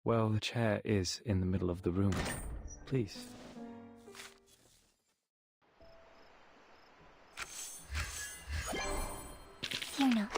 Well, the chair is in the middle of the room. Please. Here now.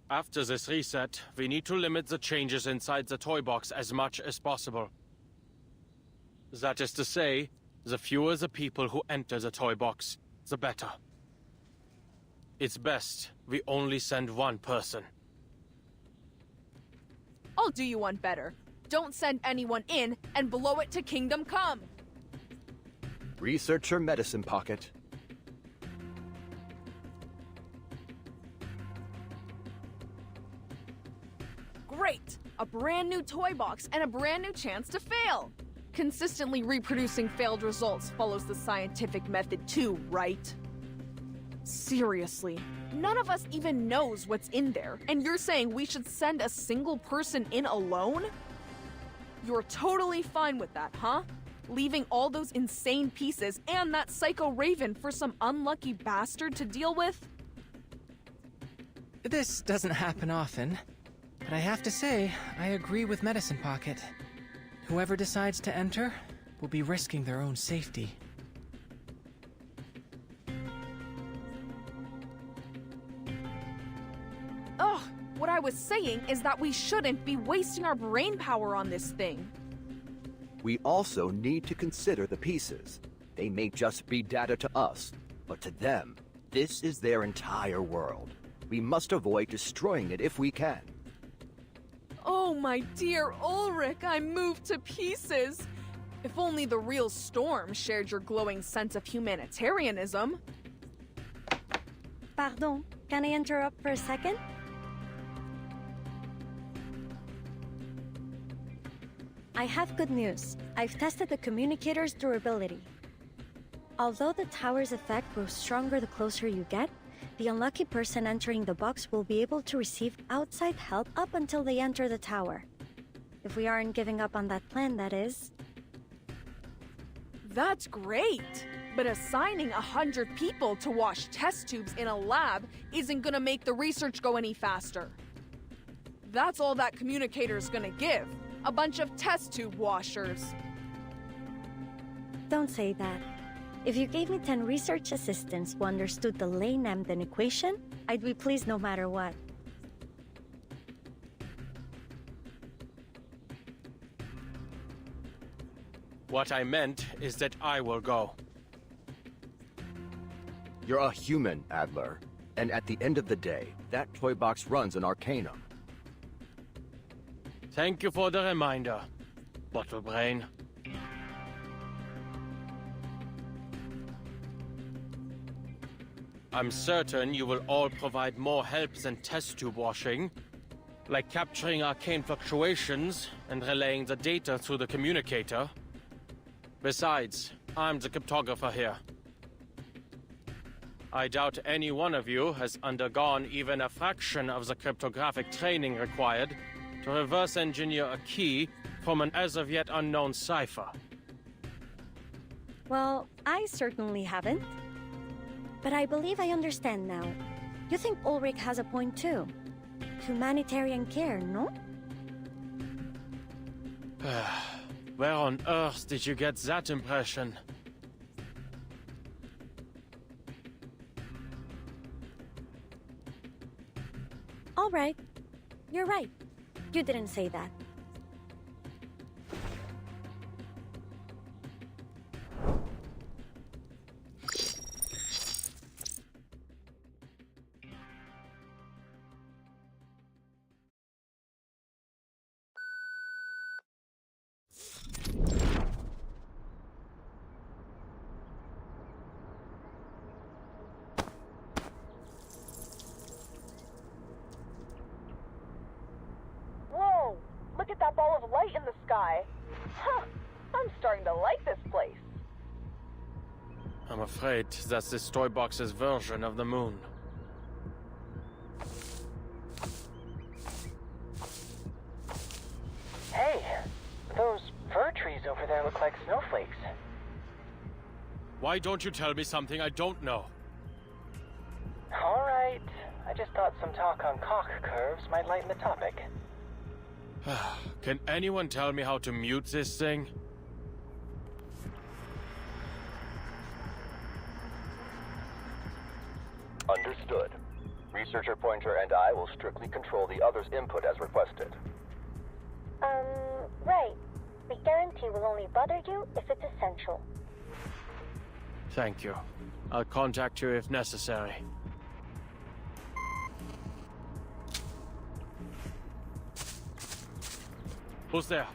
After this reset, we need to limit the changes inside the toy box as much as possible. That is to say, the fewer the people who enter the toy box, the better. It's best we only send one person. I'll do you one better. Don't send anyone in and blow it to Kingdom Come. Researcher Medicine Pocket. Great! A brand new toy box and a brand new chance to fail! Consistently reproducing failed results follows the scientific method too, right? Seriously, none of us even knows what's in there, and you're saying we should send a single person in alone? You're totally fine with that, huh? Leaving all those insane pieces and that psycho Raven for some unlucky bastard to deal with? This doesn't happen often, but I have to say, I agree with Medicine Pocket. Whoever decides to enter will be risking their own safety. Ugh, what I was saying is that we shouldn't be wasting our brain power on this thing. We also need to consider the pieces. They may just be data to us, but to them, this is their entire world. We must avoid destroying it if we can. Oh, my dear Ulrich, I'm moved to pieces. If only the real Storm shared your glowing sense of humanitarianism. Pardon, can I interrupt for a second? I have good news. I've tested the communicator's durability. Although the tower's effect grows stronger the closer you get, the unlucky person entering the box will be able to receive outside help up until they enter the tower. If we aren't giving up on that plan, that is. That's great! But assigning 100 people to wash test tubes in a lab isn't gonna make the research go any faster. That's all that communicator's gonna give. A bunch of test tube washers. Don't say that. If you gave me 10 research assistants who understood the Lane-Emden equation, I'd be pleased no matter what. What I meant is that I will go. You're a human, Adler. And at the end of the day, that toy box runs an Arcanum. Thank you for the reminder, Bottle Brain. I'm certain you will all provide more help than test tube washing, like capturing arcane fluctuations and relaying the data through the communicator. Besides, I'm the cryptographer here. I doubt any one of you has undergone even a fraction of the cryptographic training required to reverse engineer a key from an as-of-yet unknown cipher. Well, I certainly haven't. But I believe I understand now. You think Ulrich has a point too. Humanitarian care, no? Where on earth did you get that impression? All right. You're right. You didn't say that. ball of light in the sky. Huh, I'm starting to like this place. I'm afraid that's this toy box's version of the moon. Hey, those fir trees over there look like snowflakes. Why don't you tell me something I don't know? Alright, I just thought some talk on cock curves might lighten the topic. Can anyone tell me how to mute this thing? Understood. Researcher Pointer and I will strictly control the other's input as requested. Right. We guarantee we'll only bother you if it's essential. Thank you. I'll contact you if necessary. Who's there?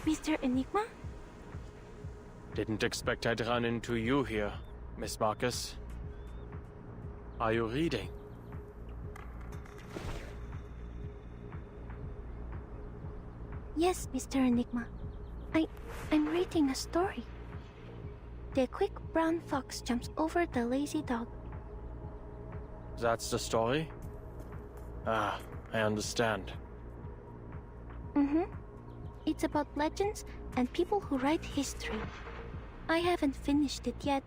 Mr. Enigma? Didn't expect I'd run into you here, Miss Marcus. Are you reading? Yes, Mr. Enigma. I'm reading a story. The quick brown fox jumps over the lazy dog. That's the story? Ah, I understand. Mm-hmm. It's about legends and people who write history. I haven't finished it yet.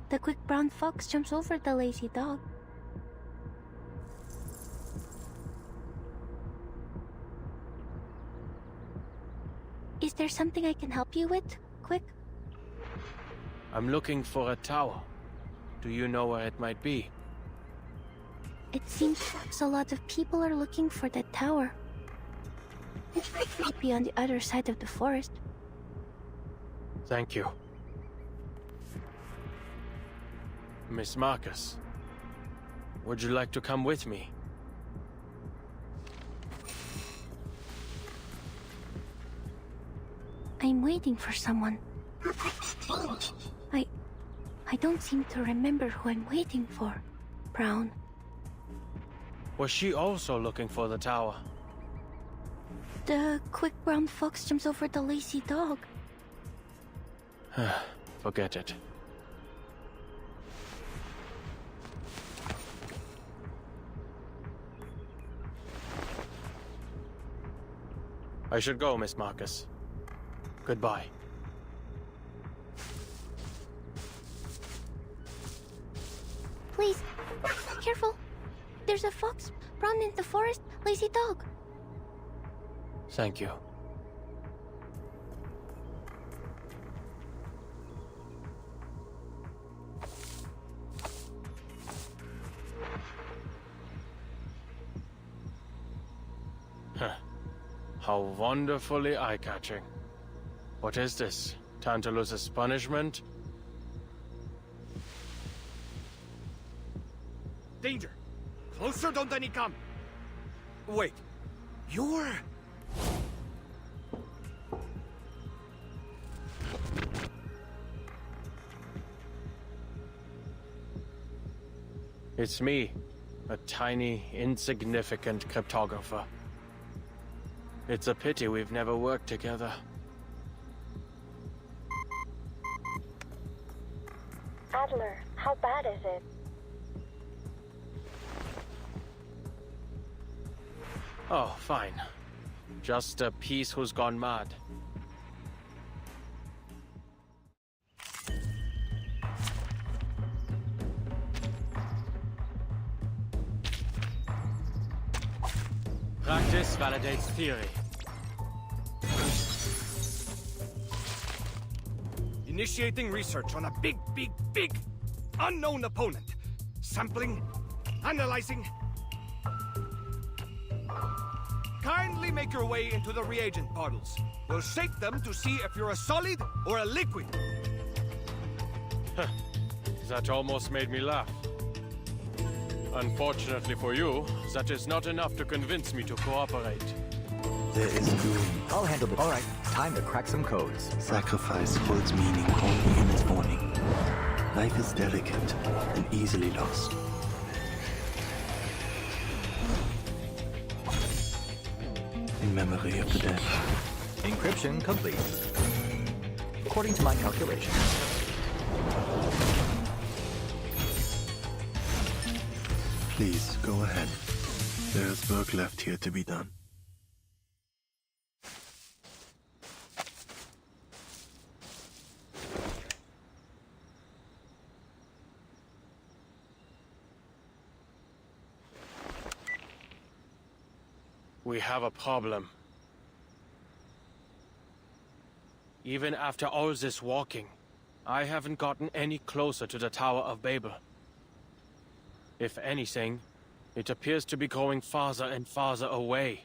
The quick brown fox jumps over the lazy dog. Is there something I can help you with? Quick? I'm looking for a tower. Do you know where it might be? It seems a lot of people are looking for that tower. It might be on the other side of the forest. Thank you. Miss Marcus, would you like to come with me? I'm waiting for someone. I don't seem to remember who I'm waiting for. Brown. Was she also looking for the tower? The quick brown fox jumps over the lazy dog. Forget it. I should go, Miss Marcus. Goodbye. Please, careful. There's a fox, brown in the forest, lazy dog. Thank you. How wonderfully eye-catching. What is this? Tantalus's punishment? Danger! Closer, don't any come! Wait, you're... It's me, a tiny, insignificant cryptographer. It's a pity we've never worked together. Adler, how bad is it? Oh, fine. Just a piece who's gone mad. Practice validates theory. Initiating research on a big unknown opponent. Sampling, analyzing. Kindly make your way into the reagent bottles. We'll shake them to see if you're a solid or a liquid. That almost made me laugh. Unfortunately for you, that is not enough to convince me to cooperate. There is doom. I'll handle it. All right, time to crack some codes. Sacrifice holds meaning only in its morning. Life is delicate and easily lost. memory of the dead. Encryption complete. According to my calculations. Please, go ahead. There's work left here to be done. We have a problem. Even after all this walking, I haven't gotten any closer to the Tower of Babel. If anything, it appears to be going farther and farther away.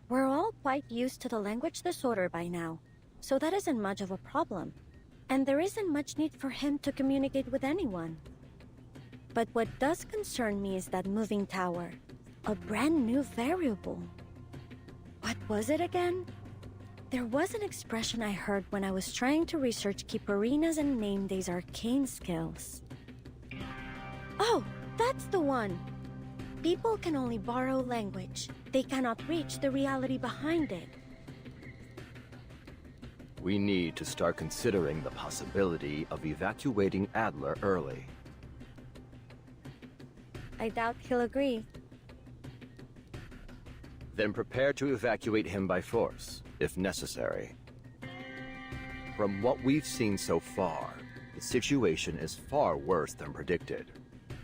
We're all quite used to the language disorder by now, so that isn't much of a problem. And there isn't much need for him to communicate with anyone. But what does concern me is that moving tower. A brand new variable. What was it again? There was an expression I heard when I was trying to research Kipparinas and Nameday's arcane skills. Oh, that's the one! People can only borrow language. They cannot reach the reality behind it. We need to start considering the possibility of evacuating Adler early. I doubt he'll agree. Then prepare to evacuate him by force, if necessary. From what we've seen so far, the situation is far worse than predicted.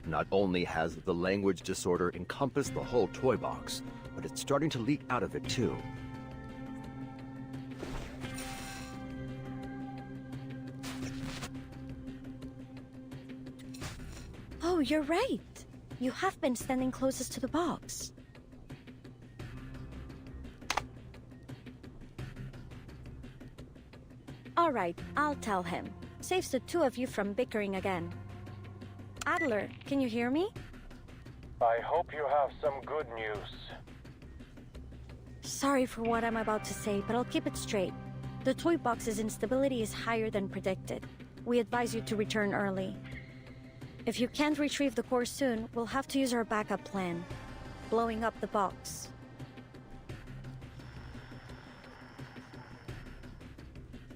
Not only has the language disorder encompassed the whole toy box, but it's starting to leak out of it too. Oh, you're right. You have been standing closest to the box. All right, I'll tell him. Saves the two of you from bickering again. Adler, can you hear me? I hope you have some good news. Sorry for what I'm about to say, but I'll keep it straight. The toy box's instability is higher than predicted. We advise you to return early. If you can't retrieve the core soon, we'll have to use our backup plan. Blowing up the box.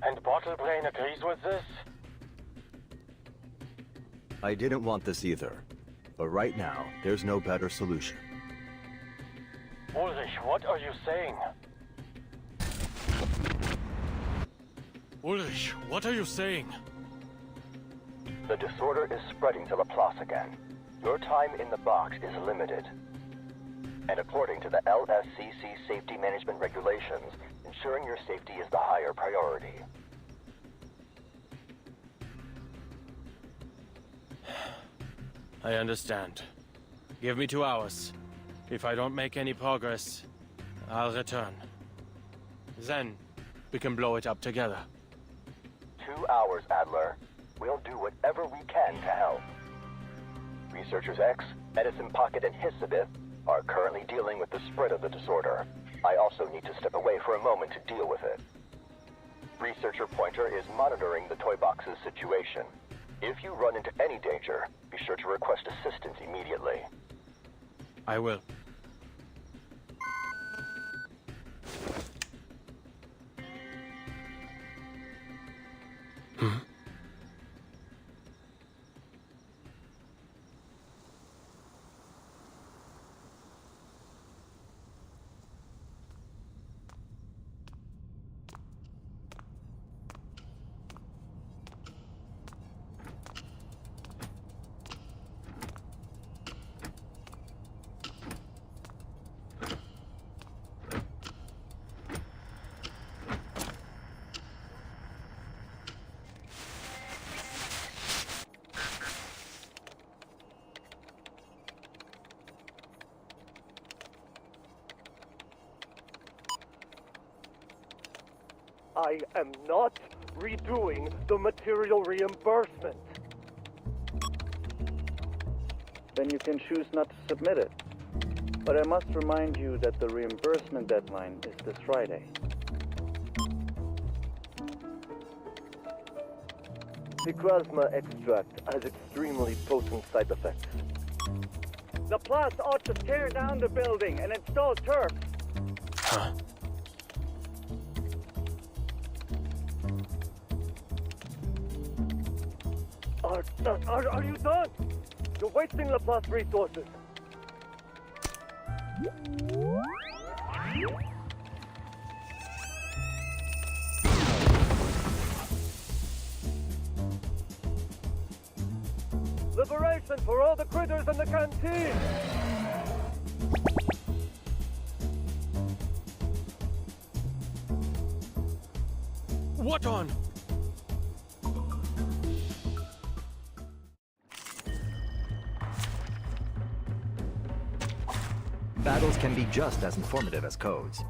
And Bottlebrain agrees with this? I didn't want this either, but right now, there's no better solution. Ulrich, what are you saying? Ulrich, what are you saying? The disorder is spreading to Laplace again. Your time in the box is limited. And according to the LSCC safety management regulations, ensuring your safety is the higher priority. I understand. Give me 2 hours. If I don't make any progress, I'll return. Then, we can blow it up together. 2 hours, Adler. We'll do whatever we can to help. Researchers X, Edison Pocket, and Hisabith are currently dealing with the spread of the disorder. I also need to step away for a moment to deal with it. Researcher Pointer is monitoring the toy box's situation. If you run into any danger, be sure to request assistance immediately. I will. I am not redoing the material reimbursement. Then you can choose not to submit it. But I must remind you that the reimbursement deadline is this Friday. The Krasma extract has extremely potent side effects. Lafp ought to tear down the building and install turf. Huh. Are you done? You're wasting Laplace resources. Liberation for all the critters in the canteen! What on? Battles can be just as informative as codes.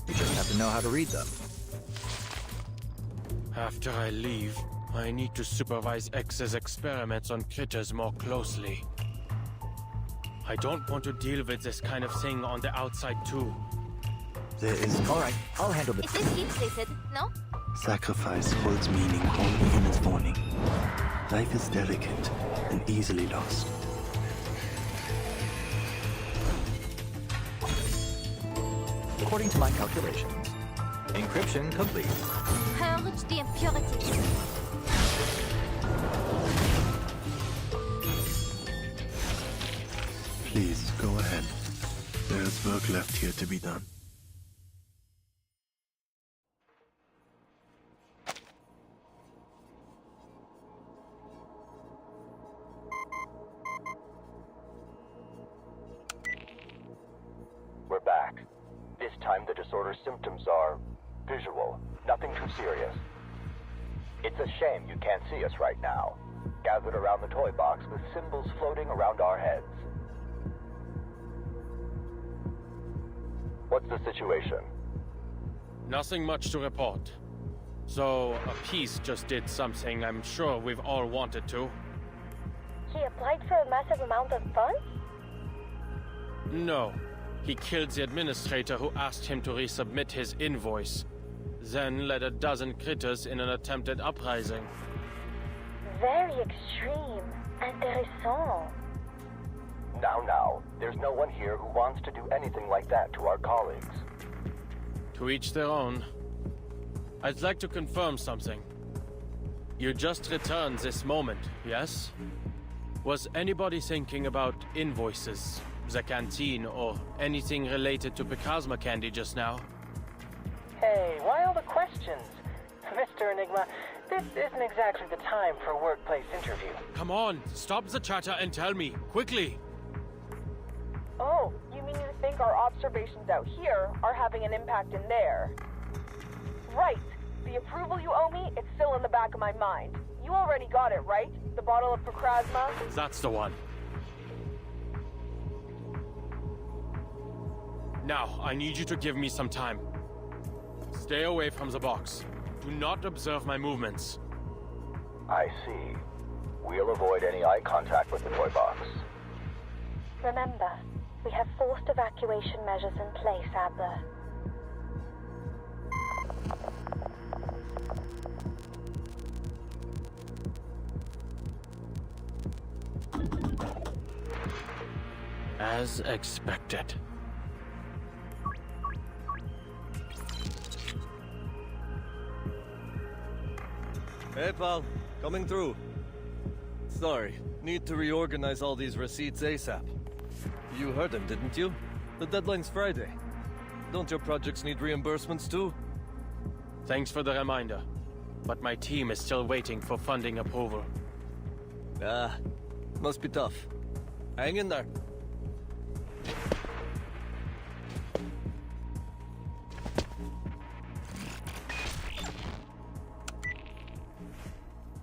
You just have to know how to read them. After I leave, I need to supervise X's experiments on critters more closely. I don't want to deal with this kind of thing on the outside too. There is All right, I'll handle the... Is this heat stated? No? sacrifice holds meaning only in its morning. Life is delicate and easily lost. According to my calculations, encryption complete. Purge the impurities. Please, go ahead. There is work left here to be done. We're back. This time the disorder symptoms are visual, nothing too serious. It's a shame you can't see us right now, gathered around the toy box with symbols floating around our heads. What's the situation? Nothing much to report. So, a piece just did something I'm sure we've all wanted to. He applied for a massive amount of funds? No. He killed the administrator who asked him to resubmit his invoice. Then led a dozen critters in an attempted uprising. Very extreme. Intéressant. Now, there's no one here who wants to do anything like that to our colleagues. To each their own. I'd like to confirm something. You just returned this moment, yes? Was anybody thinking about invoices, the canteen, or anything related to Picasma candy just now? Hey, why all the questions? Mr. Enigma, this isn't exactly the time for a workplace interview. Come on, stop the chatter and tell me, quickly! Oh, you mean you think our observations out here are having an impact in there? Right. The approval you owe me, it's still in the back of my mind. You already got it, right? The bottle of Picasma? That's the one. Now, I need you to give me some time. Stay away from the box. Do not observe my movements. I see. We'll avoid any eye contact with the toy box. Remember, we have forced evacuation measures in place, Adler. As expected. Hey, pal. Coming through. Sorry, need to reorganize all these receipts ASAP. You heard him, didn't you? The deadline's Friday. Don't your projects need reimbursements too? Thanks for the reminder. But my team is still waiting for funding approval. Ah, must be tough. Hang in there.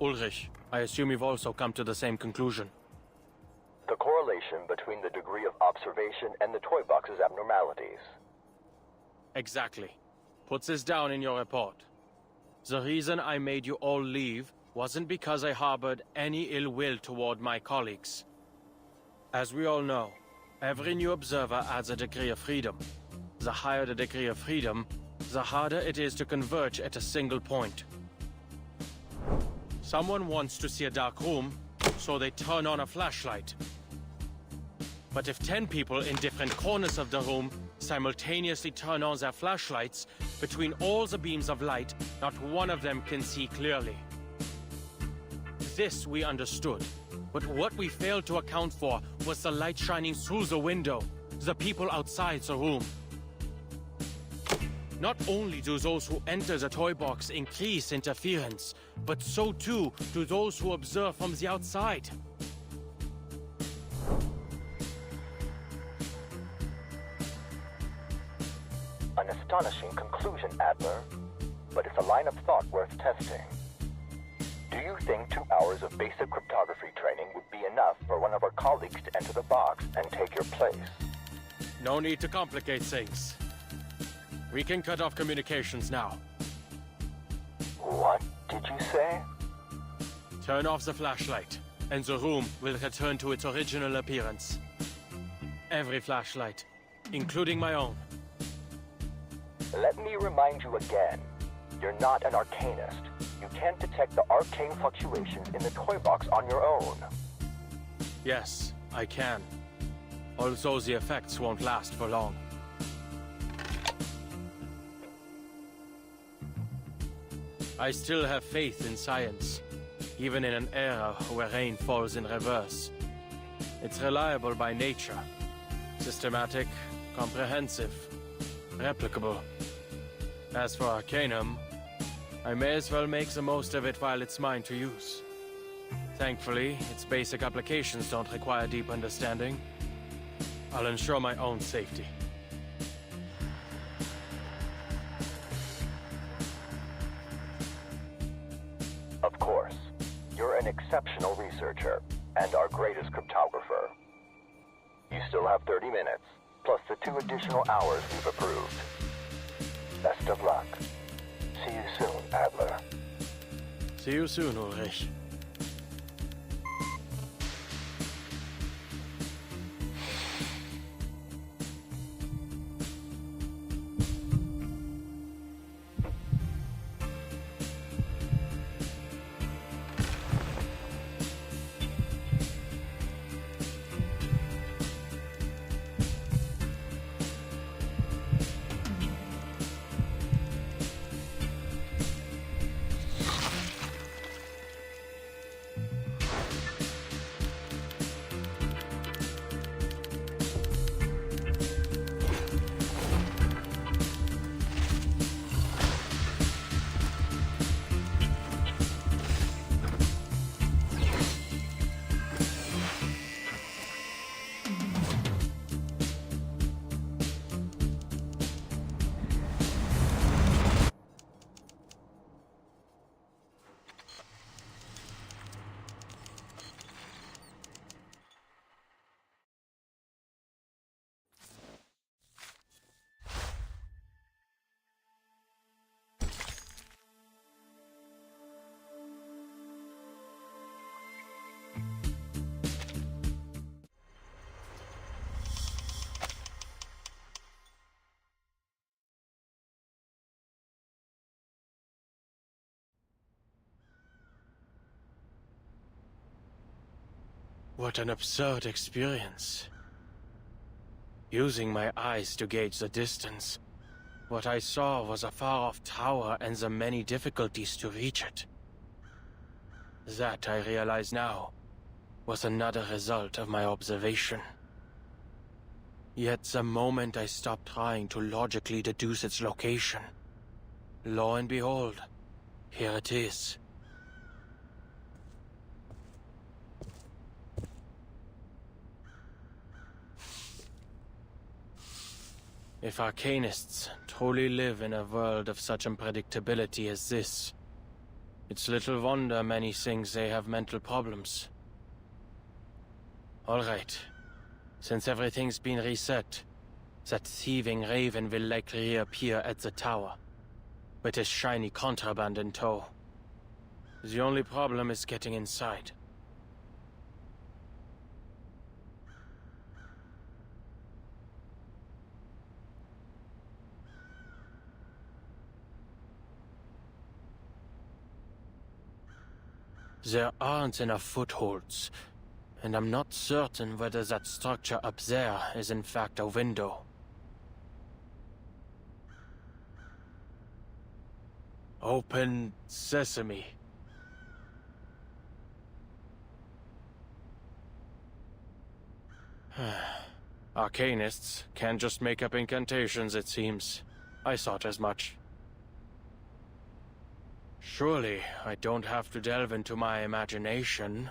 Ulrich, I assume you've also come to the same conclusion. The correlation between the degree of observation and the toy box's abnormalities. Exactly. Put this down in your report. The reason I made you all leave wasn't because I harbored any ill will toward my colleagues. As we all know, every new observer adds a degree of freedom. The higher the degree of freedom, the harder it is to converge at a single point. Someone wants to see a dark room, so they turn on a flashlight. But if 10 people in different corners of the room simultaneously turn on their flashlights, between all the beams of light, not one of them can see clearly. This we understood, but what we failed to account for was the light shining through the window, the people outside the room. Not only do those who enter the toy box increase interference, but so too do those who observe from the outside. An astonishing conclusion, Adler, but it's a line of thought worth testing. Do you think 2 hours of basic cryptography training would be enough for one of our colleagues to enter the box and take your place? No need to complicate things. We can cut off communications now. What did you say? Turn off the flashlight, and the room will return to its original appearance. Every flashlight, including my own. Let me remind you again. You're not an arcanist. You can't detect the arcane fluctuations in the toy box on your own. Yes, I can. Although the effects won't last for long. I still have faith in science, even in an era where rain falls in reverse. It's reliable by nature. Systematic, comprehensive, replicable. As for Arcanum, I may as well make the most of it while it's mine to use. Thankfully, its basic applications don't require deep understanding. I'll ensure my own safety. Of course. You're an exceptional researcher, and our greatest cryptographer. You still have 30 minutes, plus the 2 additional hours we've approved. Best of luck. See you soon, Adler. See you soon, Ulrich. What an absurd experience. Using my eyes to gauge the distance, what I saw was a far-off tower and the many difficulties to reach it. That, I realize now, was another result of my observation. Yet the moment I stopped trying to logically deduce its location, lo and behold, here it is. If Arcanists truly live in a world of such unpredictability as this, it's little wonder many think they have mental problems. All right. Since everything's been reset, that thieving raven will likely reappear at the tower. with his shiny contraband in tow. The only problem is getting inside. There aren't enough footholds, and I'm not certain whether that structure up there is in fact a window. Open sesame. Arcanists can't just make up incantations, it seems. I thought as much. Surely, I don't have to delve into my imagination.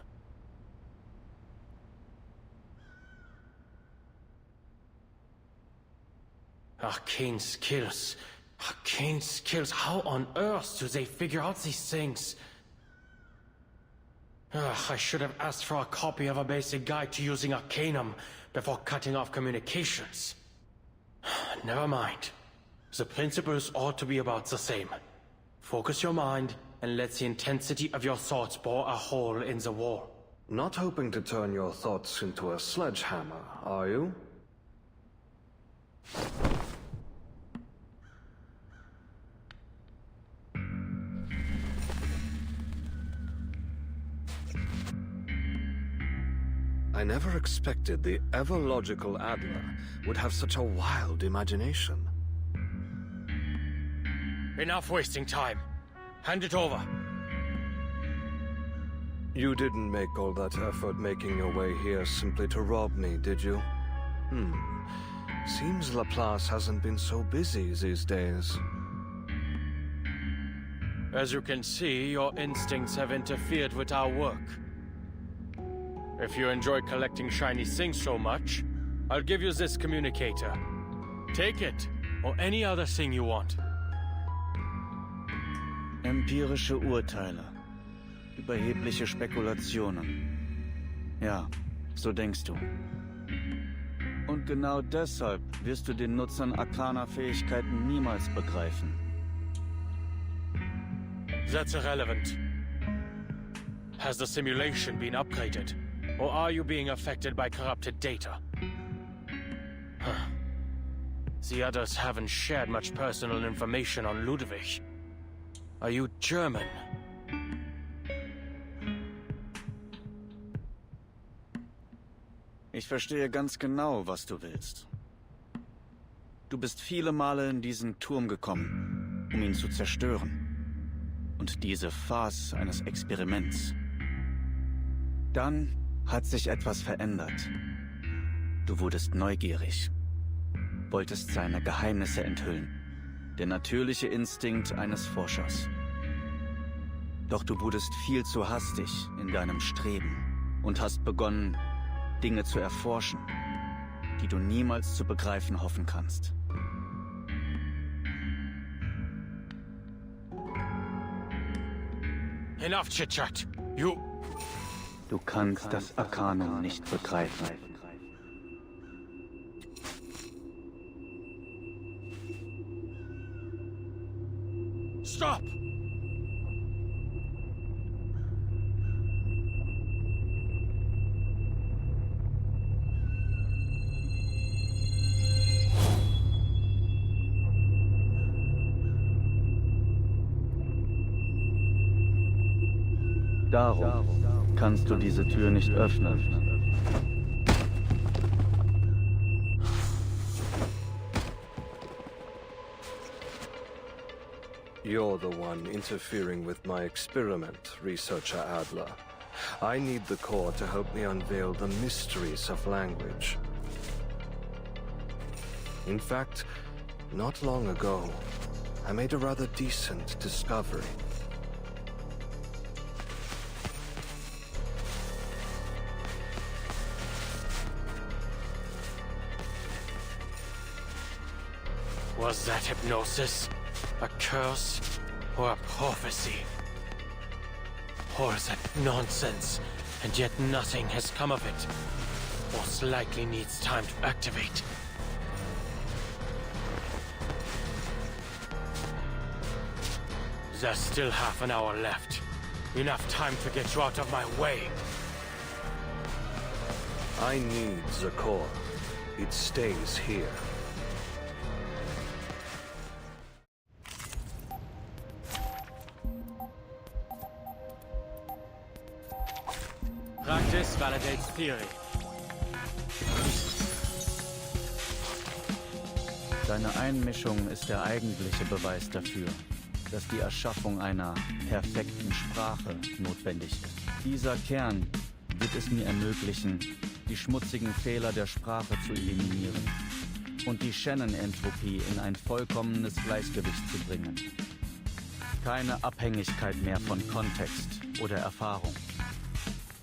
Arcane skills. Arcane skills. How on earth do they figure out these things? I should have asked for a copy of a basic guide to using Arcanum before cutting off communications. Never mind. The principles ought to be about the same. Focus your mind and let the intensity of your thoughts bore a hole in the wall. Not hoping to turn your thoughts into a sledgehammer, are you? I never expected the ever-logical Adler would have such a wild imagination. Enough wasting time. Hand it over. You didn't make all that effort making your way here simply to rob me, did you? Seems Laplace hasn't been so busy these days. As you can see, your instincts have interfered with our work. If you enjoy collecting shiny things so much, I'll give you this communicator. Take it, or any other thing you want. Empirische Urteile. Überhebliche Spekulationen. Ja, so denkst du. Und genau deshalb wirst du den Nutzern arkaner Fähigkeiten niemals begreifen. That's irrelevant. Has the simulation been upgraded? Or are you being affected by corrupted data? The others haven't shared much personal information on Ludwig. Are you German? Ich verstehe ganz genau, was du willst. Du bist viele Male in diesen Turm gekommen, um ihn zu zerstören. Und diese Farce eines Experiments. Dann hat sich etwas verändert. Du wurdest neugierig, wolltest seine Geheimnisse enthüllen. Der natürliche Instinkt eines Forschers. Doch du wurdest viel zu hastig in deinem Streben und hast begonnen, Dinge zu erforschen, die du niemals zu begreifen hoffen kannst. Enough chit-chat. Du kannst das Arkanum nicht begreifen. Stop! Darum kannst du diese Tür nicht öffnen. You're the one interfering with my experiment, Researcher Adler. I need the core to help me unveil the mysteries of language. In fact, not long ago, I made a rather decent discovery. Was that hypnosis? A curse? Or a prophecy? Or is that nonsense, and yet nothing has come of it? Most likely needs time to activate. There's still half an hour left. Enough time to get you out of my way. I need the core. It stays here. Practice validates theory. Deine Einmischung ist der eigentliche Beweis dafür, dass die Erschaffung einer perfekten Sprache notwendig ist. Dieser Kern wird es mir ermöglichen, die schmutzigen Fehler der Sprache zu eliminieren und die Shannon-Entropie in ein vollkommenes Gleichgewicht zu bringen. Keine Abhängigkeit mehr von Kontext oder Erfahrung.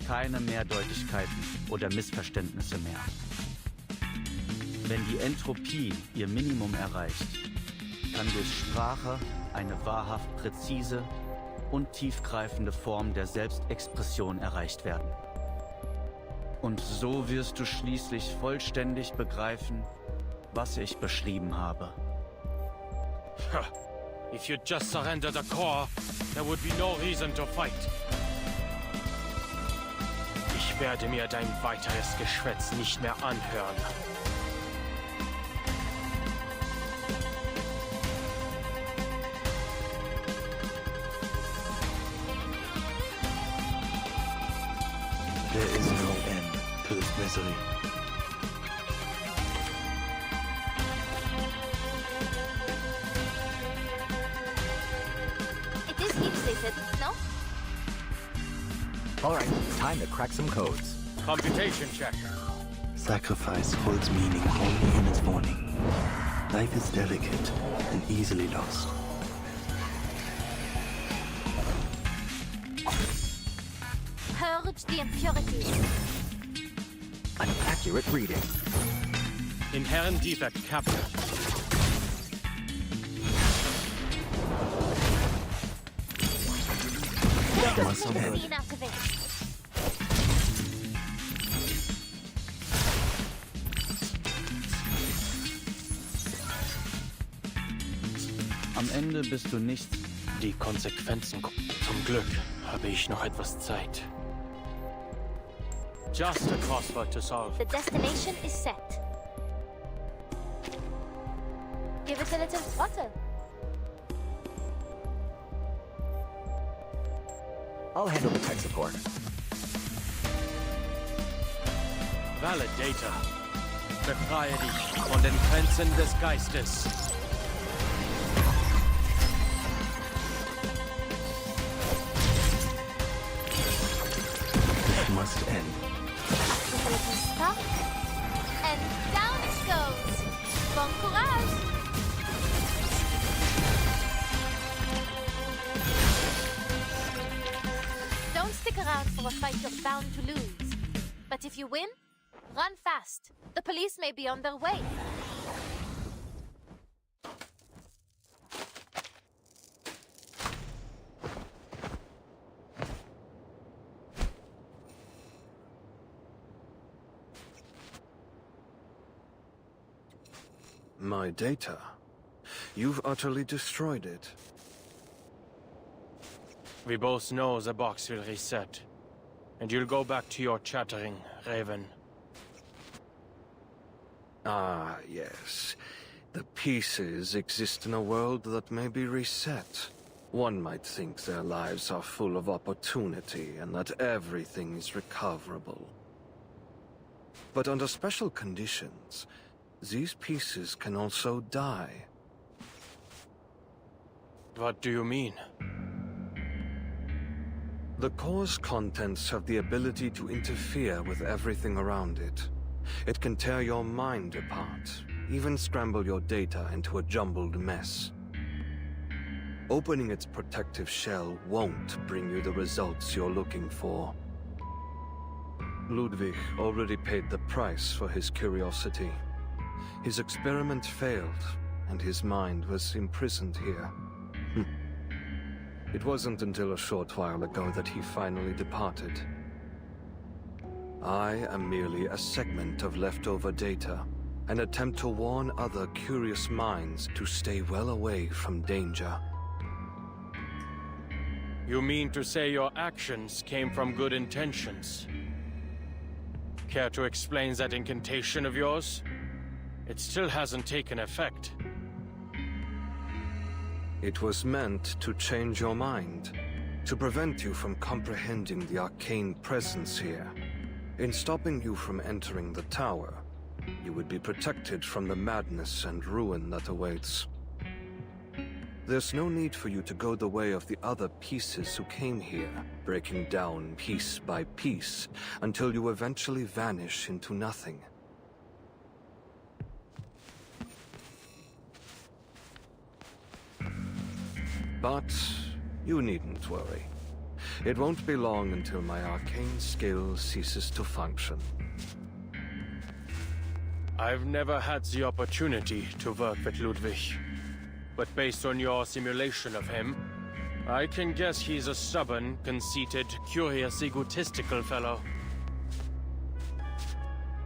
Keine Mehrdeutigkeiten oder Missverständnisse mehr. Wenn die Entropie ihr Minimum erreicht, kann durch Sprache eine wahrhaft präzise und tiefgreifende Form der Selbstexpression erreicht werden. Und so wirst du schließlich vollständig begreifen, was ich beschrieben habe. If you just surrender the core, there would be no reason to fight. Ich werde mir dein weiteres Geschwätz nicht mehr anhören. There is no end to this misery. It is heat stated, no? Alright, time to crack some codes. Computation check. Sacrifice holds meaning only in its morning. Life is delicate and easily lost. Purge the impurities. An accurate reading. Inherent defect captured. Must end. Inactivate. Am Ende bist du nichts. Die Konsequenzen. Zum Glück habe ich noch etwas Zeit. Just a crossword to solve. The destination is set. Give it a little throttle. I'll handle the tech support. Valid data. Befreie dich von den Grenzen des Geistes. It must end. With a little stop. And down it goes. Bon courage. Don't stick around for a fight you're bound to lose. But if you win, run fast. The police may be on their way. My data? You've utterly destroyed it. We both know the box will reset. And you'll go back to your chattering, Raven. Ah, yes. The pieces exist in a world that may be reset. One might think their lives are full of opportunity and that everything is recoverable. But under special conditions, these pieces can also die. What do you mean? The core's contents have the ability to interfere with everything around it. It can tear your mind apart, even scramble your data into a jumbled mess. Opening its protective shell won't bring you the results you're looking for. Ludwig already paid the price for his curiosity. His experiment failed, and his mind was imprisoned here. It wasn't until a short while ago that he finally departed. I am merely a segment of leftover data, an attempt to warn other curious minds to stay well away from danger. You mean to say your actions came from good intentions? Care to explain that incantation of yours? It still hasn't taken effect. It was meant to change your mind, to prevent you from comprehending the arcane presence here. In stopping you from entering the tower, you would be protected from the madness and ruin that awaits. There's no need for you to go the way of the other pieces who came here, breaking down piece by piece, until you eventually vanish into nothing. But you needn't worry. It won't be long until my arcane skill ceases to function. I've never had the opportunity to work with Ludwig. But based on your simulation of him, I can guess he's a stubborn, conceited, curious, egotistical fellow.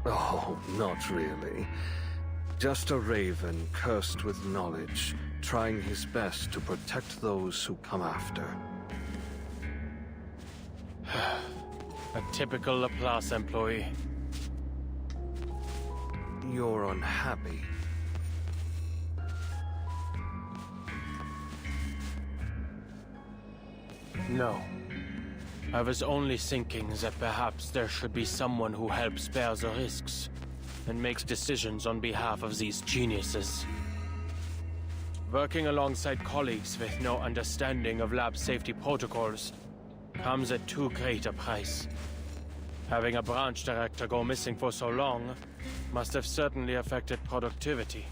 Oh, not really. Just a raven cursed with knowledge, trying his best to protect those who come after. A typical Laplace employee. You're unhappy. No. I was only thinking that perhaps there should be someone who helps bear the risks and makes decisions on behalf of these geniuses. Working alongside colleagues with no understanding of lab safety protocols comes at too great a price. Having a branch director go missing for so long must have certainly affected productivity.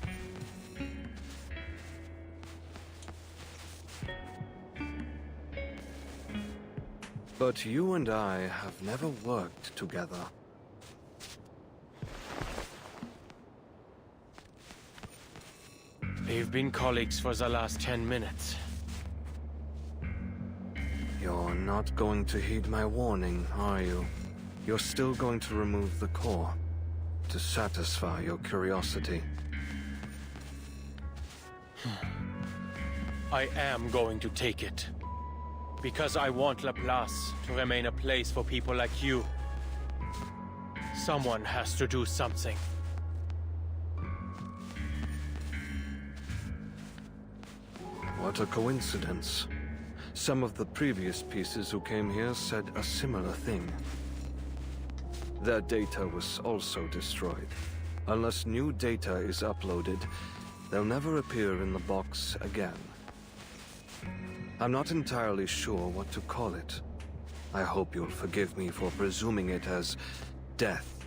But you and I have never worked together. We've been colleagues for the last 10 minutes. You're not going to heed my warning, are you? You're still going to remove the core to satisfy your curiosity. I am going to take it. Because I want Laplace to remain a place for people like you. Someone has to do something. What a coincidence. Some of the previous pieces who came here said a similar thing. Their data was also destroyed. Unless new data is uploaded, they'll never appear in the box again. I'm not entirely sure what to call it. I hope you'll forgive me for presuming it as death.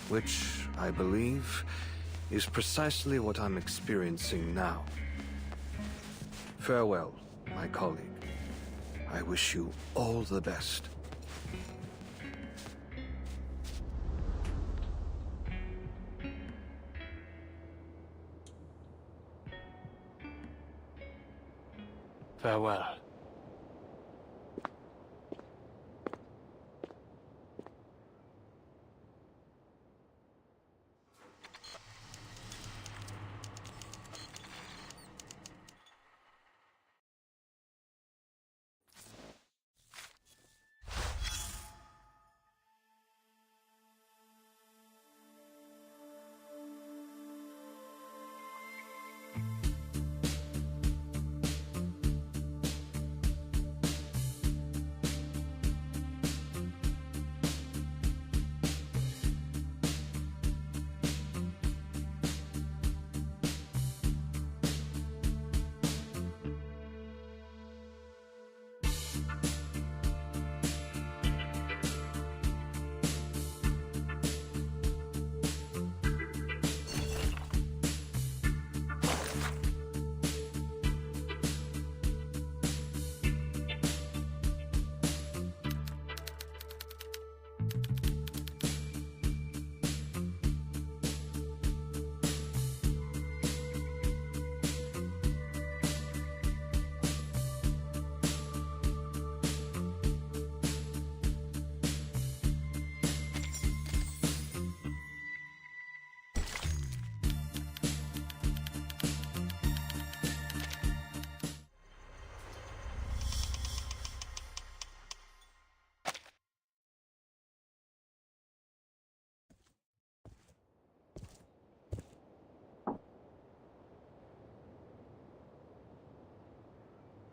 Which, I believe, is precisely what I'm experiencing now. Farewell, my colleague. I wish you all the best. Farewell.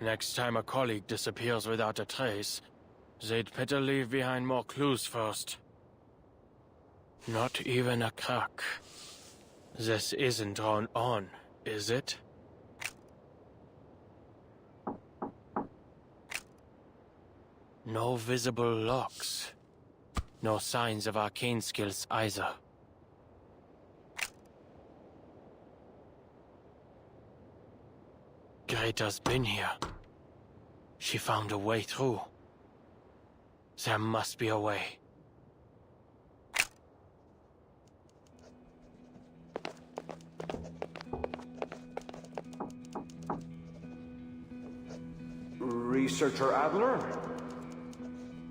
Next time a colleague disappears without a trace, they'd better leave behind more clues first. Not even a crack. This isn't drawn on, is it? No visible locks. No signs of arcane skills either. Greta's been here. She found a way through. There must be a way. Researcher Adler?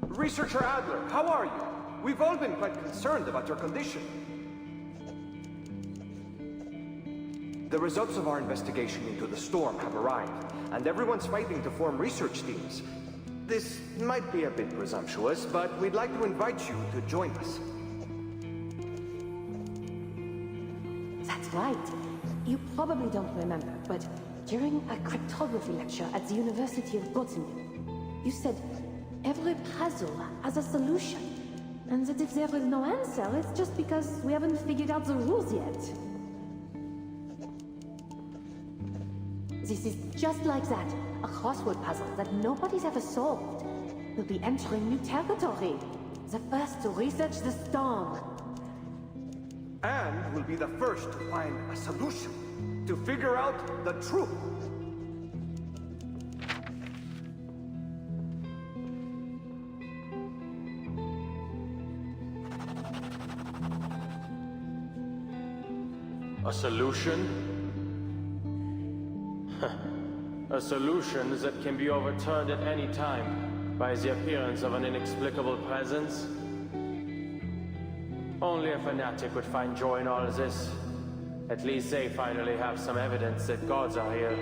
Researcher Adler, how are you? We've all been quite concerned about your condition. The results of our investigation into the storm have arrived, and everyone's fighting to form research teams. This might be a bit presumptuous, but we'd like to invite you to join us. That's right. You probably don't remember, but during a cryptography lecture at the University of Göttingen, you said every puzzle has a solution, and that if there is no answer, it's just because we haven't figured out the rules yet. This is just like that, a crossword puzzle that nobody's ever solved. We'll be entering new territory, the first to research the storm. And we'll be the first to find a solution, to figure out the truth. A solution? A solution that can be overturned at any time by the appearance of an inexplicable presence? Only a fanatic would find joy in all this. At least they finally have some evidence that gods are here.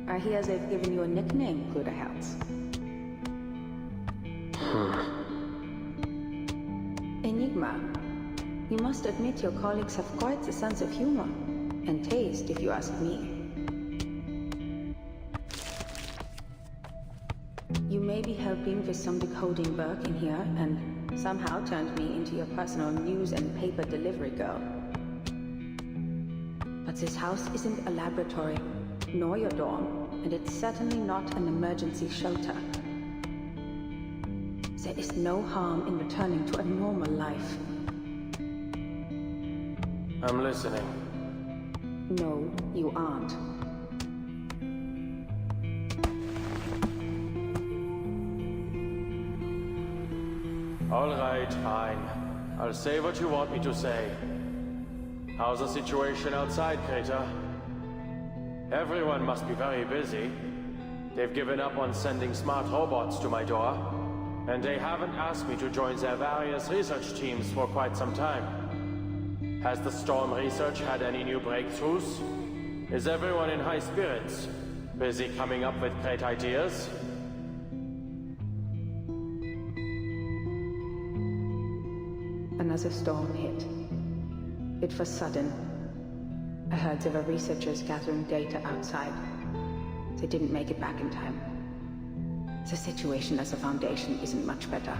I hear they've given you a nickname, Bruderherz. Enigma. You must admit your colleagues have quite a sense of humor. And taste, if you ask me. You may be helping with some decoding work in here, and somehow turned me into your personal news and paper delivery girl. But this house isn't a laboratory, nor your dorm, and it's certainly not an emergency shelter. There is no harm in returning to a normal life. I'm listening. No, you aren't. All right, fine. I'll say what you want me to say. How's the situation outside, Greta? Everyone must be very busy. They've given up on sending smart robots to my door, and they haven't asked me to join their various research teams for quite some time. Has the storm research had any new breakthroughs? Is everyone in high spirits? Busy coming up with great ideas? Another storm hit. It was sudden. I heard there were researchers gathering data outside. They didn't make it back in time. The situation as a foundation isn't much better.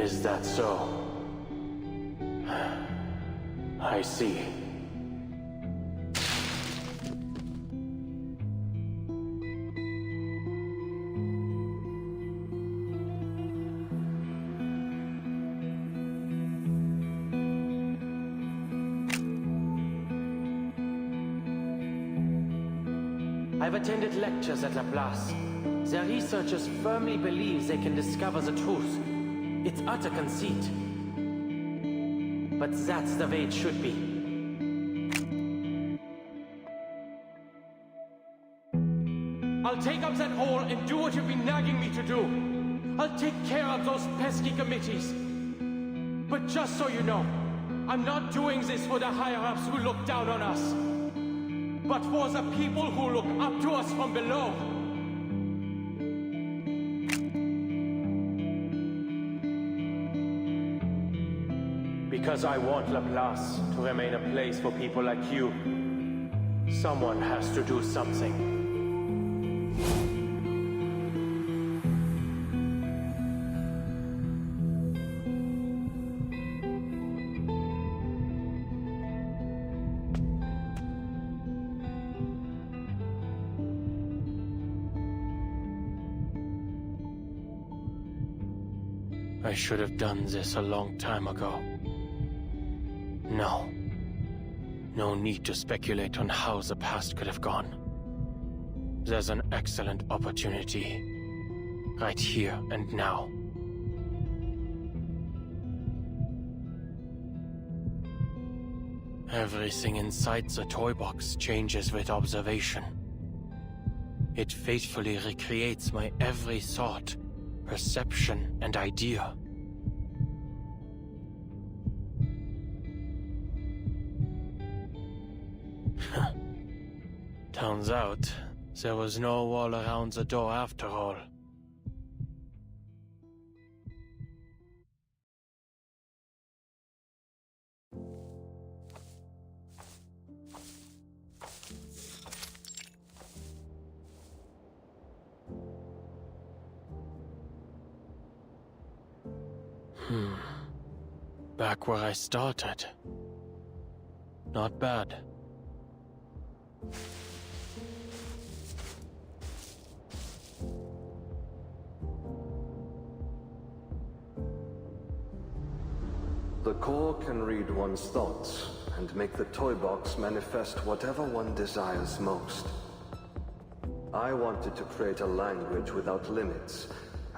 Is that so? I see. I've attended lectures at Lafp. Their researchers firmly believe they can discover the truth. It's utter conceit. But that's the way it should be. I'll take up that hole and do what you've been nagging me to do. I'll take care of those pesky committees. But just so you know, I'm not doing this for the higher-ups who look down on us. but for the people who look up to us from below. Because I want Laplace to remain a place for people like you, someone has to do something. I should have done this a long time ago. No. No need to speculate on how the past could have gone. There's an excellent opportunity. Right here and now. Everything inside the toy box changes with observation. It faithfully recreates my every thought, perception, and idea. Turns out, there was no wall around the door after all. Back where I started. Not bad. The core can read one's thoughts and make the toy box manifest whatever one desires most. I wanted to create a language without limits,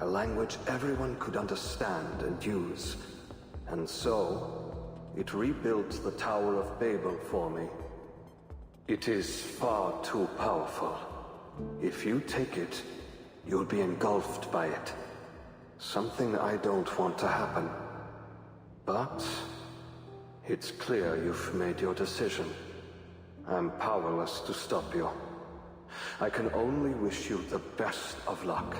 a language everyone could understand and use. And so, it rebuilt the Tower of Babel for me. It is far too powerful. If you take it, you'll be engulfed by it. Something I don't want to happen. But it's clear you've made your decision. I'm powerless to stop you. I can only wish you the best of luck,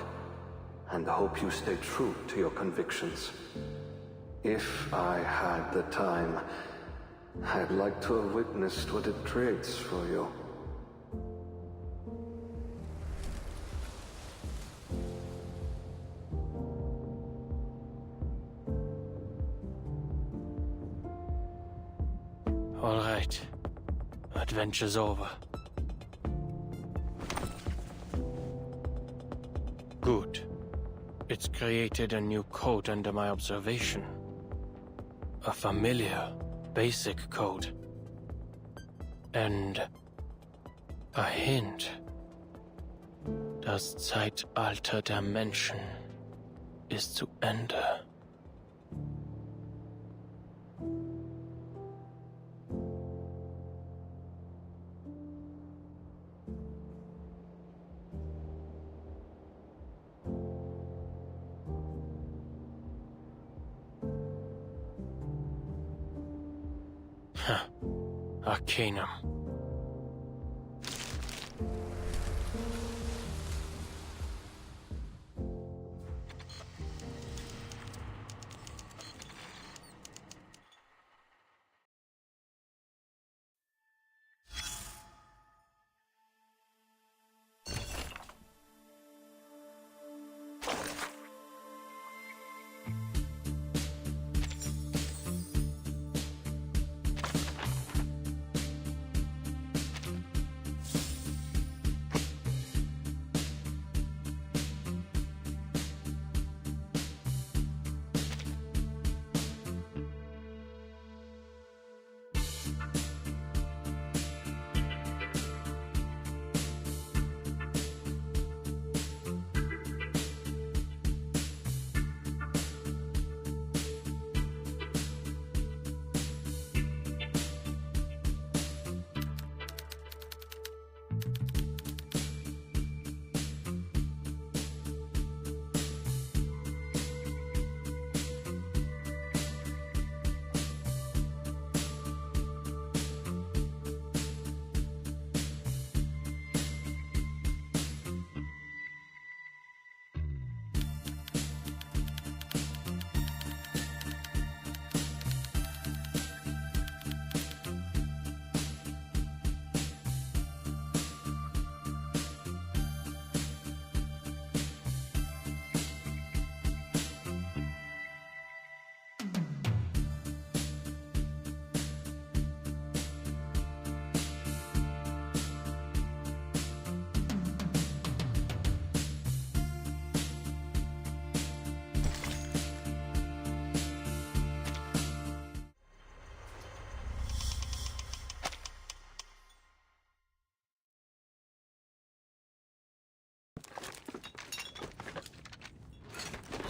and hope you stay true to your convictions. If I had the time, I'd like to have witnessed what it creates for you. All right. Adventure's over. Good. It's created a new code under my observation. A familiar, basic code. And a hint. Das Zeitalter der Menschen ist zu Ende. Arcanum.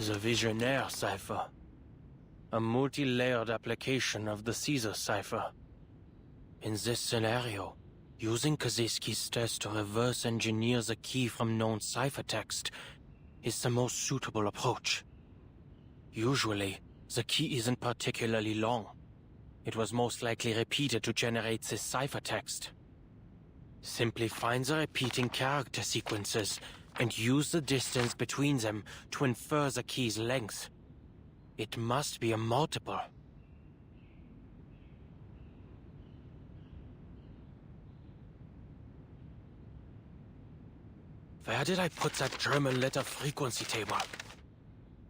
The Visionaire cipher. A multi-layered application of the Caesar cipher. In this scenario, using Kazeski's test to reverse engineer the key from known ciphertext is the most suitable approach. Usually, the key isn't particularly long. It was most likely repeated to generate this ciphertext. Simply find the repeating character sequences and use the distance between them to infer the key's length. It must be a multiple. Where did I put that German letter frequency table?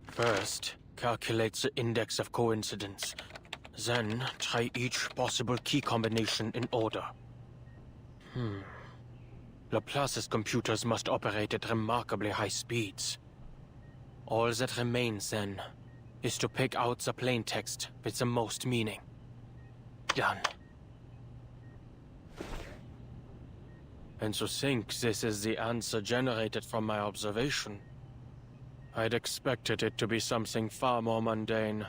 First, calculate the index of coincidence. Then, try each possible key combination in order. Laplace's computers must operate at remarkably high speeds. All that remains, then, is to pick out the plaintext with the most meaning. Done. And to think this is the answer generated from my observation, I'd expected it to be something far more mundane,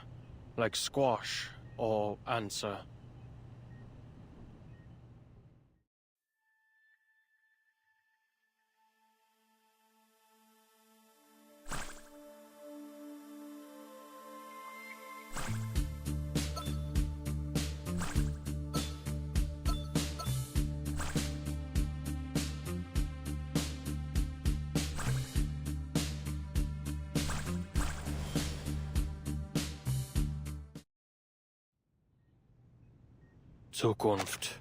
like squash or answer. Zukunft.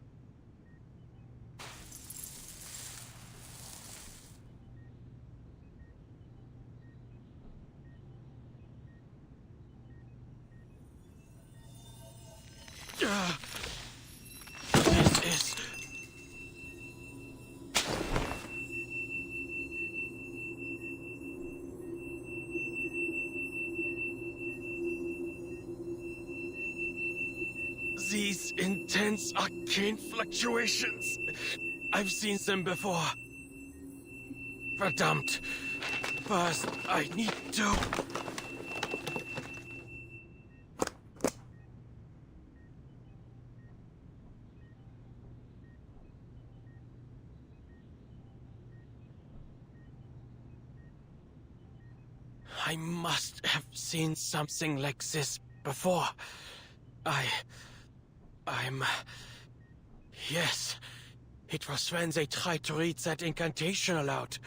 This is... These intense arcane fluctuations. I've seen them before. Verdammt. First, I need to... I must have seen something like this before. Yes. It was when they tried to read that incantation aloud.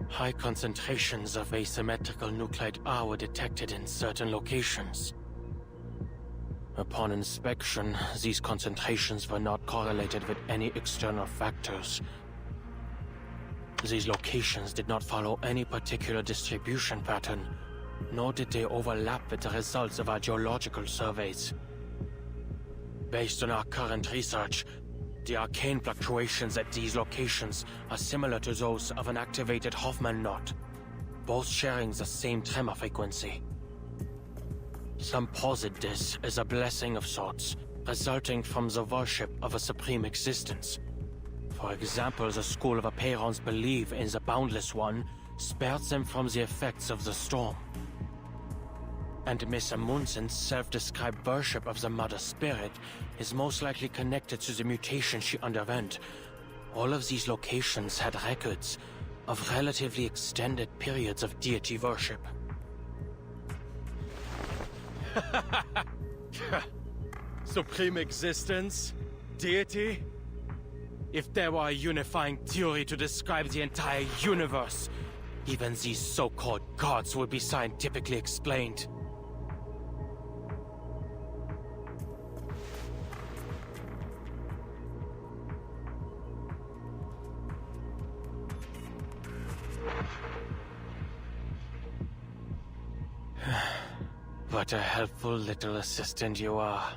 High concentrations of asymmetrical nuclide R were detected in certain locations. Upon inspection, these concentrations were not correlated with any external factors. These locations did not follow any particular distribution pattern, nor did they overlap with the results of our geological surveys. Based on our current research, the arcane fluctuations at these locations are similar to those of an activated Hoffman knot, both sharing the same tremor frequency. Some posit this as a blessing of sorts, resulting from the worship of a supreme existence. For example, the School of Aperons believe in the Boundless One, spared them from the effects of the storm. And Miss Amundsen's self-described worship of the Mother Spirit is most likely connected to the mutation she underwent. All of these locations had records of relatively extended periods of deity worship. Supreme existence? Deity? If there were a unifying theory to describe the entire universe, even these so-called gods would be scientifically explained. What a helpful little assistant you are.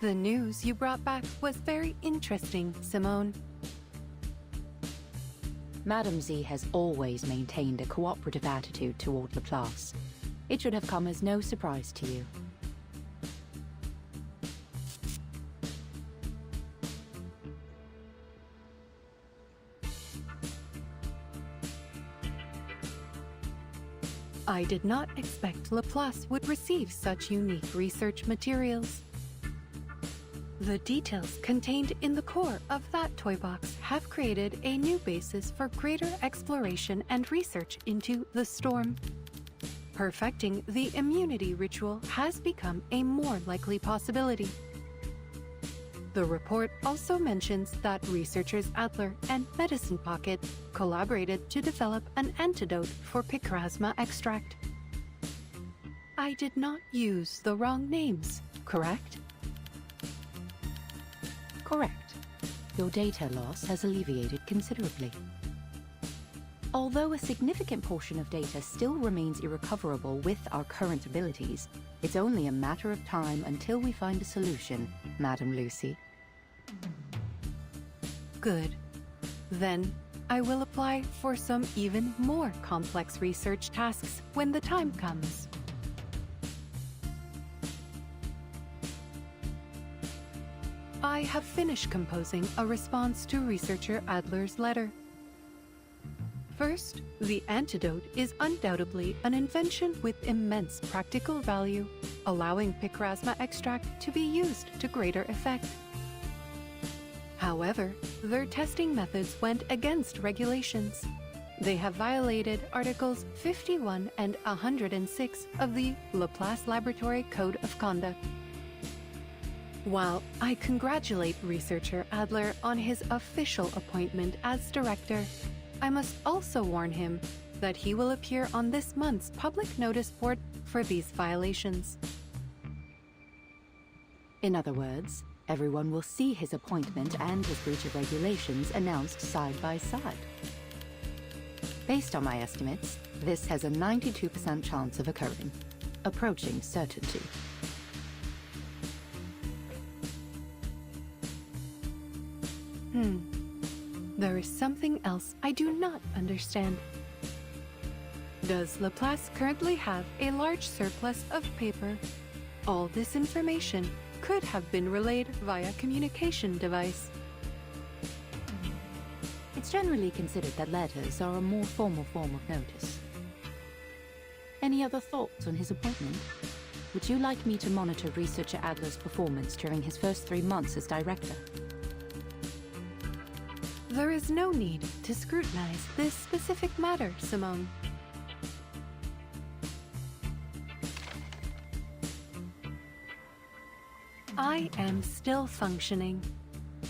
The news you brought back was very interesting, Simone. Madame Z has always maintained a cooperative attitude toward Laplace. It should have come as no surprise to you. I did not expect Laplace would receive such unique research materials. The details contained in the core of that toy box have created a new basis for greater exploration and research into the storm. Perfecting the immunity ritual has become a more likely possibility. The report also mentions that researchers Adler and Medicine Pocket collaborated to develop an antidote for Picrasma extract. I did not use the wrong names, correct? Correct. Your data loss has alleviated considerably. Although a significant portion of data still remains irrecoverable with our current abilities, it's only a matter of time until we find a solution, Madame Lucy. Good. Then, I will apply for some even more complex research tasks when the time comes. I have finished composing a response to researcher Adler's letter. First, the antidote is undoubtedly an invention with immense practical value, allowing Picrasma extract to be used to greater effect. However, their testing methods went against regulations. They have violated Articles 51 and 106 of the Laplace Laboratory Code of Conduct. While I congratulate researcher Adler on his official appointment as director, I must also warn him that he will appear on this month's public notice board for these violations. In other words, everyone will see his appointment and his breach of regulations announced side by side. Based on my estimates, this has a 92% chance of occurring, approaching certainty. There is something else I do not understand. Does Laplace currently have a large surplus of paper? All this information could have been relayed via communication device. It's generally considered that letters are a more formal form of notice. Any other thoughts on his appointment? Would you like me to monitor researcher Adler's performance during his first 3 months as director? There is no need to scrutinize this specific matter, Simone. I am still functioning.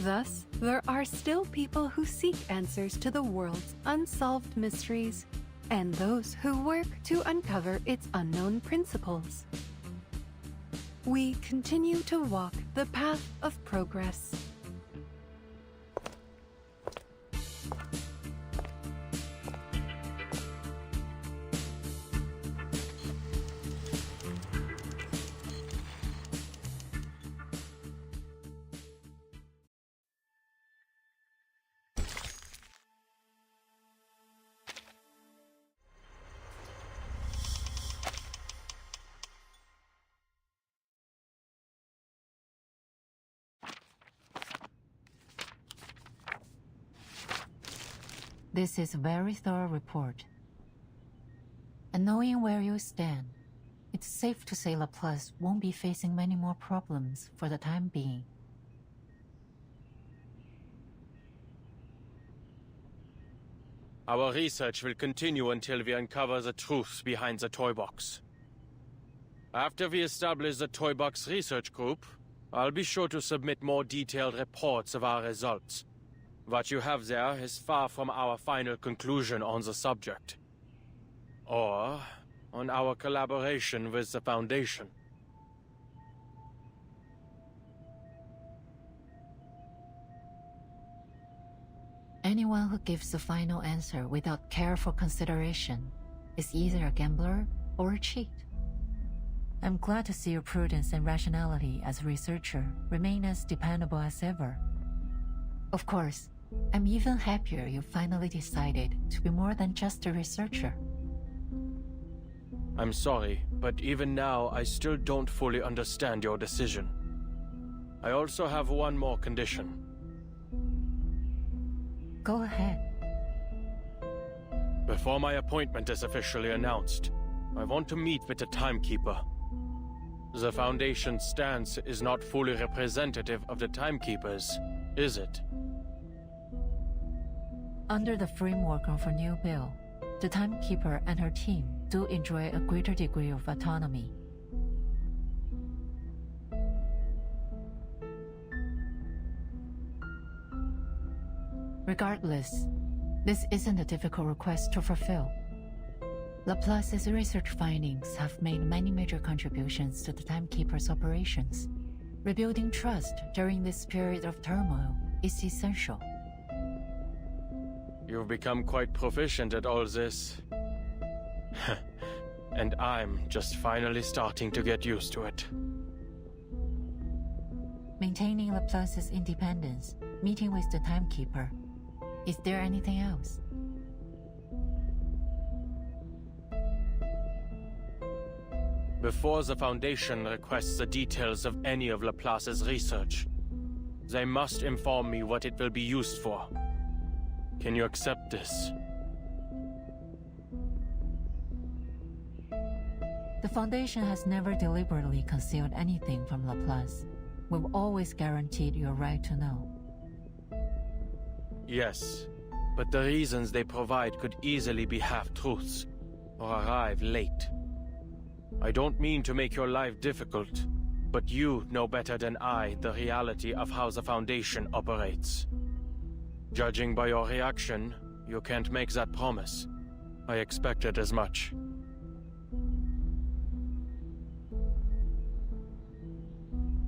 Thus, there are still people who seek answers to the world's unsolved mysteries, and those who work to uncover its unknown principles. We continue to walk the path of progress. This is a very thorough report. And knowing where you stand, it's safe to say Laplace won't be facing many more problems for the time being. Our research will continue until we uncover the truth behind the toy box. After we establish the toy box research group, I'll be sure to submit more detailed reports of our results. What you have there is far from our final conclusion on the subject, or on our collaboration with the Foundation. Anyone who gives the final answer without careful consideration is either a gambler or a cheat. I'm glad to see your prudence and rationality as a researcher remain as dependable as ever. Of course, I'm even happier you finally decided to be more than just a researcher. I'm sorry, but even now I still don't fully understand your decision. I also have one more condition. Go ahead. Before my appointment is officially announced, I want to meet with the Timekeeper. The Foundation's stance is not fully representative of the Timekeepers, is it? Under the framework of a new bill, the Timekeeper and her team do enjoy a greater degree of autonomy. Regardless, this isn't a difficult request to fulfill. Laplace's research findings have made many major contributions to the Timekeeper's operations. Rebuilding trust during this period of turmoil is essential. You've become quite proficient at all this. And I'm just finally starting to get used to it. Maintaining Laplace's independence, meeting with the Timekeeper. Is there anything else? Before the Foundation requests the details of any of Laplace's research, they must inform me what it will be used for. Can you accept this? The Foundation has never deliberately concealed anything from Laplace. We've always guaranteed your right to know. Yes, but the reasons they provide could easily be half-truths, or arrive late. I don't mean to make your life difficult, but you know better than I the reality of how the Foundation operates. Judging by your reaction, you can't make that promise. I expected as much.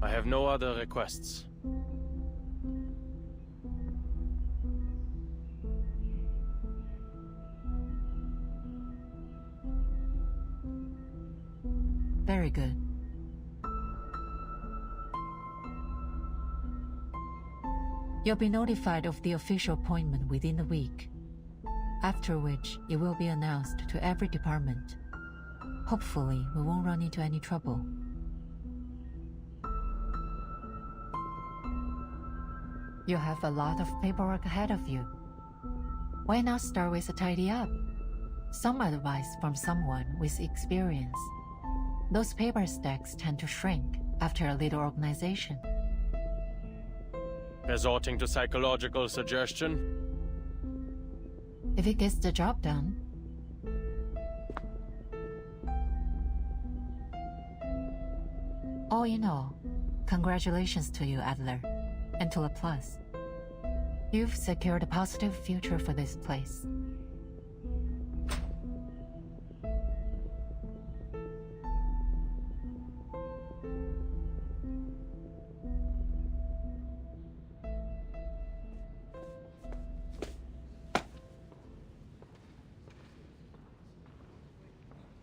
I have no other requests. Very good. You'll be notified of the official appointment within a week, after which it will be announced to every department. Hopefully, we won't run into any trouble. You have a lot of paperwork ahead of you. Why not start with a tidy up? Some advice from someone with experience. Those paper stacks tend to shrink after a little organization. Resorting to psychological suggestion? If it gets the job done. All in all, congratulations to you, Adler, and to Laplace. You've secured a positive future for this place.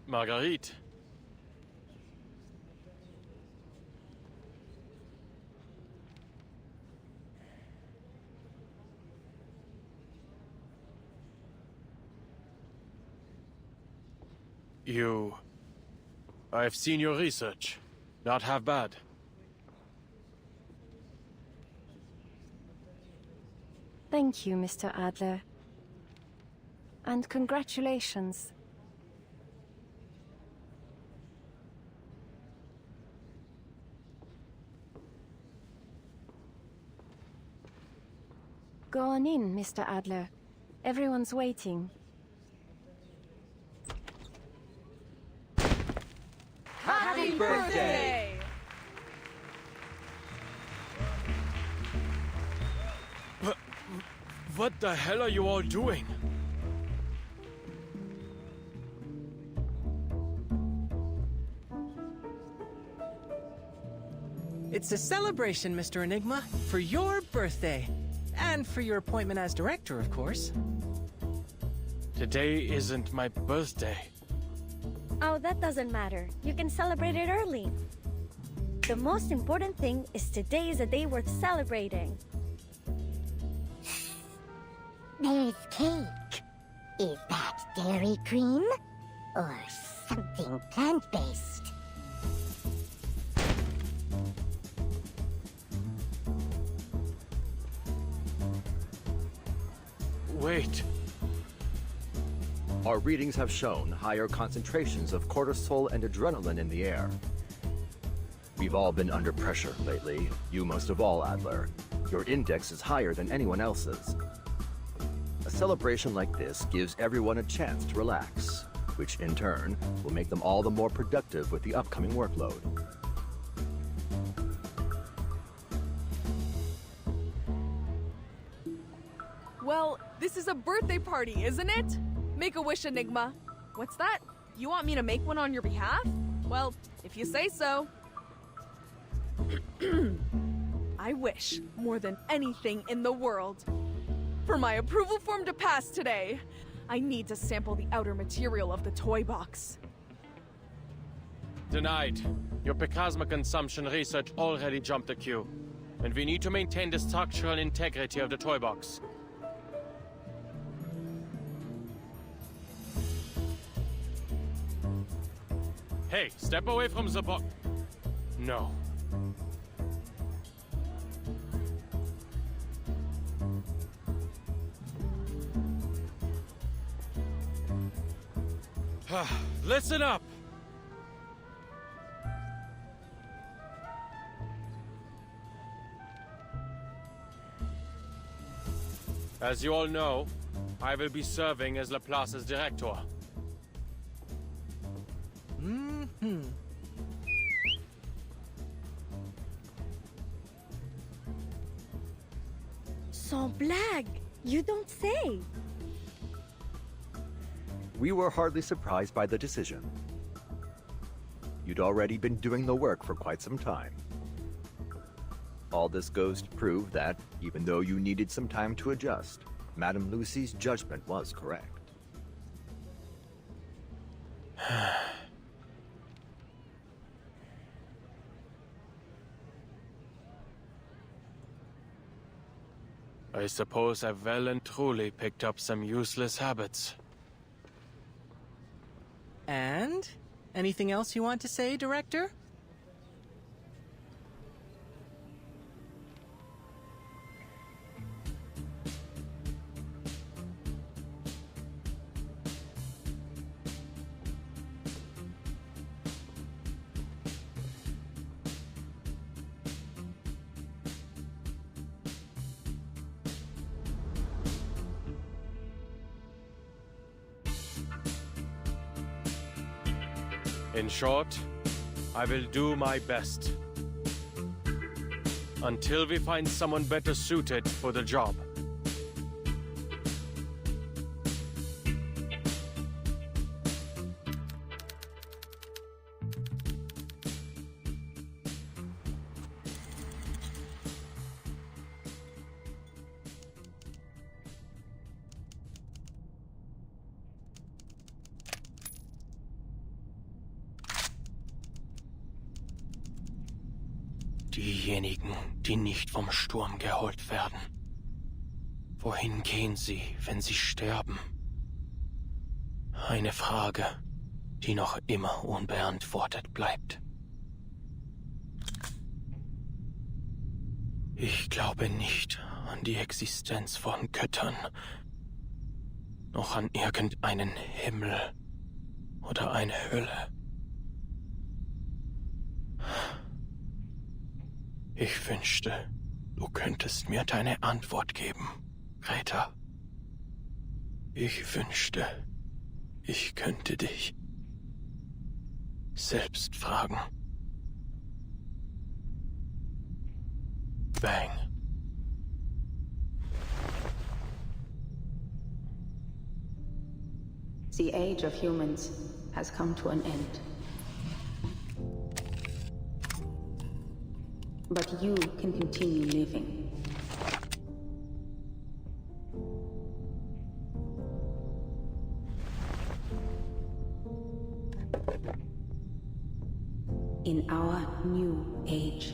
Marguerite. I've seen your research. Not half bad. Thank you, Mr. Adler. And congratulations. Go on in, Mr. Adler. Everyone's waiting. Happy birthday! What the hell are you all doing? It's a celebration, Mr. Enigma, for your birthday. And for your appointment as director, of course. Today isn't my birthday. Oh, that doesn't matter. You can celebrate it early. The most important thing is today is a day worth celebrating. There's cake. Is that dairy cream? Or something plant-based? Wait. Our readings have shown higher concentrations of cortisol and adrenaline in the air. We've all been under pressure lately, you most of all, Adler. Your index is higher than anyone else's. A celebration like this gives everyone a chance to relax, which in turn will make them all the more productive with the upcoming workload. Well, this is a birthday party, isn't it? Make a wish, Enigma. What's that? You want me to make one on your behalf? Well, if you say so. I wish, more than anything in the world, for my approval form to pass today, I need to sample the outer material of the toy box. Denied. Your plasma consumption research already jumped the queue. And we need to maintain the structural integrity of the toy box. Hey, step away from the box. No. Listen up! As you all know, I will be serving as Laplace's director. Sans blague, you don't say. We were hardly surprised by the decision. You'd already been doing the work for quite some time. All this goes to prove that, even though you needed some time to adjust, Madame Lucy's judgment was correct. I suppose I've well and truly picked up some useless habits. And? Anything else you want to say, Director? In short, I will do my best. Until we find someone better suited for the job. Diejenigen, die nicht vom Sturm geholt werden. Wohin gehen sie, wenn sie sterben? Eine Frage, die noch immer unbeantwortet bleibt. Ich glaube nicht an die Existenz von Göttern, noch an irgendeinen Himmel oder eine Hölle. Ich wünschte, du könntest mir deine Antwort geben, Greta. Ich wünschte, ich könnte dich selbst fragen. Bang. The age of humans has come to an end. But you can continue living. In our new age,